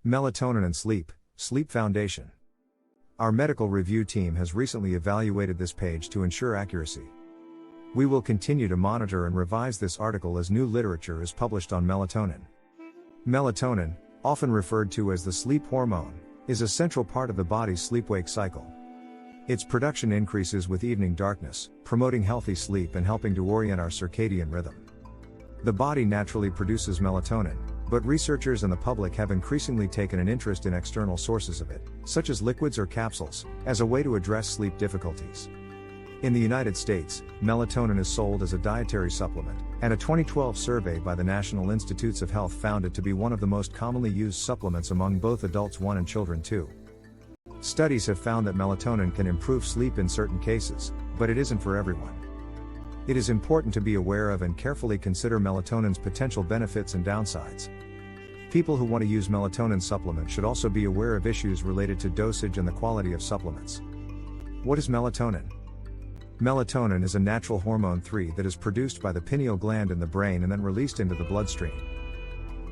Melatonin and Sleep, Sleep Foundation. Our medical review team has recently evaluated this page to ensure accuracy. We will continue to monitor and revise this article as new literature is published on melatonin. Melatonin, often referred to as the sleep hormone, is a central part of the body's sleep-wake cycle. Its production increases with evening darkness, promoting healthy sleep and helping to orient our circadian rhythm. The body naturally produces melatonin, but researchers and the public have increasingly taken an interest in external sources of it, such as liquids or capsules, as a way to address sleep difficulties. In the United States, melatonin is sold as a dietary supplement, and a 2012 survey by the National Institutes of Health found it to be one of the most commonly used supplements among both adults 1 and children 2. Studies have found that melatonin can improve sleep in certain cases, but it isn't for everyone. It is important to be aware of and carefully consider melatonin's potential benefits and downsides. People who want to use melatonin supplements should also be aware of issues related to dosage and the quality of supplements. What is melatonin? Melatonin is a natural hormone 3 that is produced by the pineal gland in the brain and then released into the bloodstream.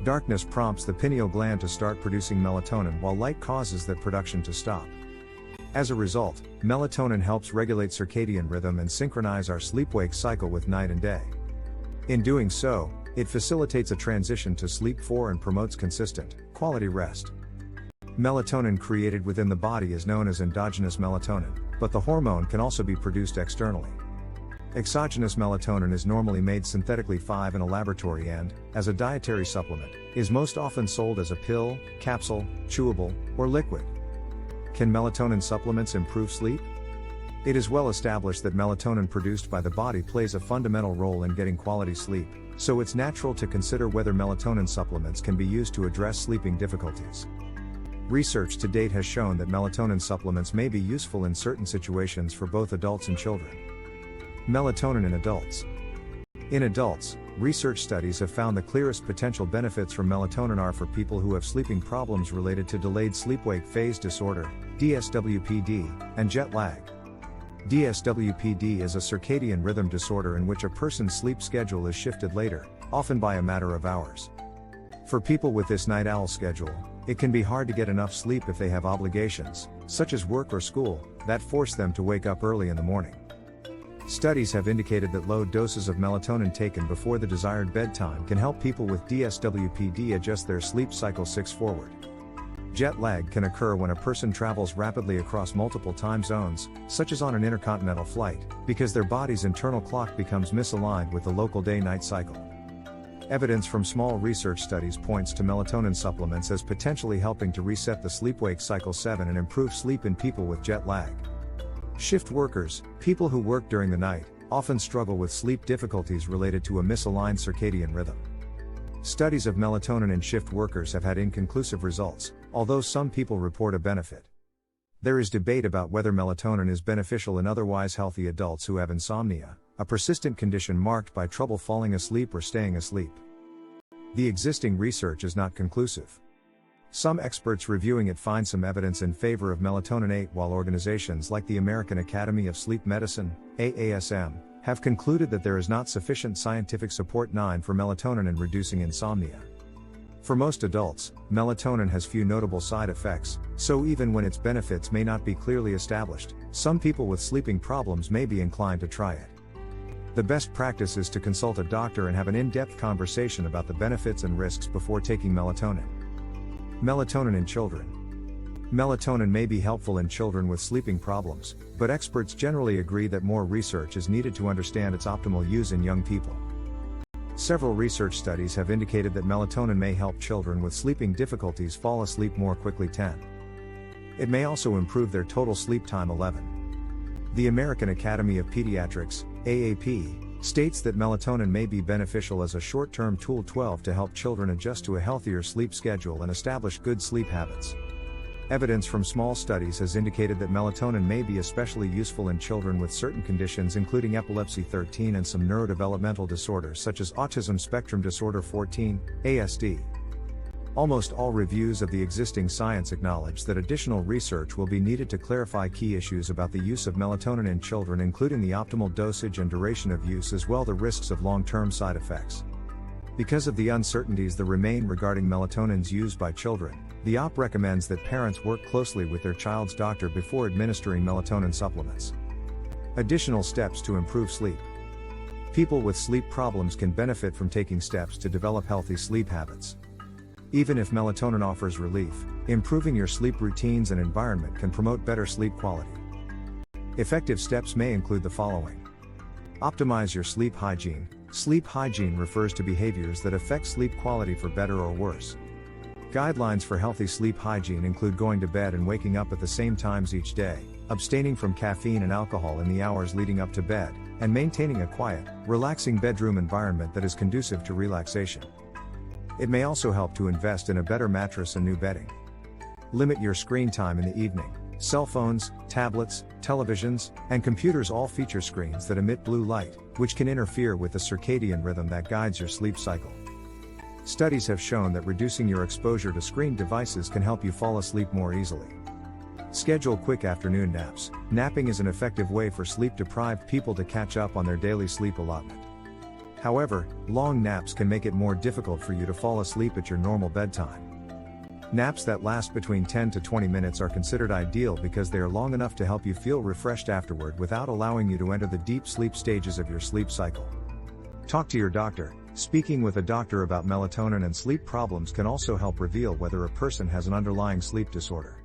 Darkness prompts the pineal gland to start producing melatonin while light causes that production to stop. As a result, melatonin helps regulate circadian rhythm and synchronize our sleep-wake cycle with night and day. In doing so, it facilitates a transition to sleep 4 and promotes consistent, quality rest. Melatonin created within the body is known as endogenous melatonin, but the hormone can also be produced externally. Exogenous melatonin is normally made synthetically 5 in a laboratory and, as a dietary supplement, is most often sold as a pill, capsule, chewable, or liquid. Can melatonin supplements improve sleep? It is well established that melatonin produced by the body plays a fundamental role in getting quality sleep, so it's natural to consider whether melatonin supplements can be used to address sleeping difficulties. Research to date has shown that melatonin supplements may be useful in certain situations for both adults and children. Melatonin in adults. In adults, research studies have found the clearest potential benefits from melatonin are for people who have sleeping problems related to delayed sleep-wake phase disorder, DSWPD, and jet lag. DSWPD is a circadian rhythm disorder in which a person's sleep schedule is shifted later, often by a matter of hours. For people with this night owl schedule, it can be hard to get enough sleep if they have obligations, such as work or school, that force them to wake up early in the morning. Studies have indicated that low doses of melatonin taken before the desired bedtime can help people with DSWPD adjust their sleep cycle 6 forward. Jet lag can occur when a person travels rapidly across multiple time zones, such as on an intercontinental flight, because their body's internal clock becomes misaligned with the local day-night cycle. Evidence from small research studies points to melatonin supplements as potentially helping to reset the sleep-wake cycle 7 and improve sleep in people with jet lag. Shift workers, people who work during the night, often struggle with sleep difficulties related to a misaligned circadian rhythm. Studies of melatonin in shift workers have had inconclusive results, although some people report a benefit. There is debate about whether melatonin is beneficial in otherwise healthy adults who have insomnia, a persistent condition marked by trouble falling asleep or staying asleep. The existing research is not conclusive. Some experts reviewing it find some evidence in favor of melatonin 8, while organizations like the American Academy of Sleep Medicine, AASM, have concluded that there is not sufficient scientific support 9 for melatonin in reducing insomnia. For most adults, melatonin has few notable side effects, so even when its benefits may not be clearly established, some people with sleeping problems may be inclined to try it. The best practice is to consult a doctor and have an in-depth conversation about the benefits and risks before taking melatonin. Melatonin in children. Melatonin may be helpful in children with sleeping problems, but experts generally agree that more research is needed to understand its optimal use in young people. Several research studies have indicated that melatonin may help children with sleeping difficulties fall asleep more quickly. 10. It may also improve their total sleep time. 11. The American Academy of Pediatrics, AAP, states that melatonin may be beneficial as a short-term tool. 12 to help children adjust to a healthier sleep schedule and establish good sleep habits. Evidence from small studies has indicated that melatonin may be especially useful in children with certain conditions including epilepsy 13 and some neurodevelopmental disorders such as autism spectrum disorder 14, ASD. Almost all reviews of the existing science acknowledge that additional research will be needed to clarify key issues about the use of melatonin in children, including the optimal dosage and duration of use as well as the risks of long-term side effects. Because of the uncertainties that remain regarding melatonin's use by children, the OP recommends that parents work closely with their child's doctor before administering melatonin supplements. Additional steps to improve sleep. People with sleep problems can benefit from taking steps to develop healthy sleep habits. Even if melatonin offers relief, improving your sleep routines and environment can promote better sleep quality. Effective steps may include the following. Optimize your sleep hygiene. Sleep hygiene refers to behaviors that affect sleep quality for better or worse. Guidelines for healthy sleep hygiene include going to bed and waking up at the same times each day, abstaining from caffeine and alcohol in the hours leading up to bed, and maintaining a quiet, relaxing bedroom environment that is conducive to relaxation. It may also help to invest in a better mattress and new bedding. Limit your screen time in the evening. Cell phones, tablets, televisions, and computers all feature screens that emit blue light, which can interfere with the circadian rhythm that guides your sleep cycle. Studies have shown that reducing your exposure to screen devices can help you fall asleep more easily. Schedule quick afternoon naps. Napping is an effective way for sleep-deprived people to catch up on their daily sleep allotment. However, long naps can make it more difficult for you to fall asleep at your normal bedtime. Naps that last between 10 to 20 minutes are considered ideal because they are long enough to help you feel refreshed afterward without allowing you to enter the deep sleep stages of your sleep cycle. Talk to your doctor. Speaking with a doctor about melatonin and sleep problems can also help reveal whether a person has an underlying sleep disorder.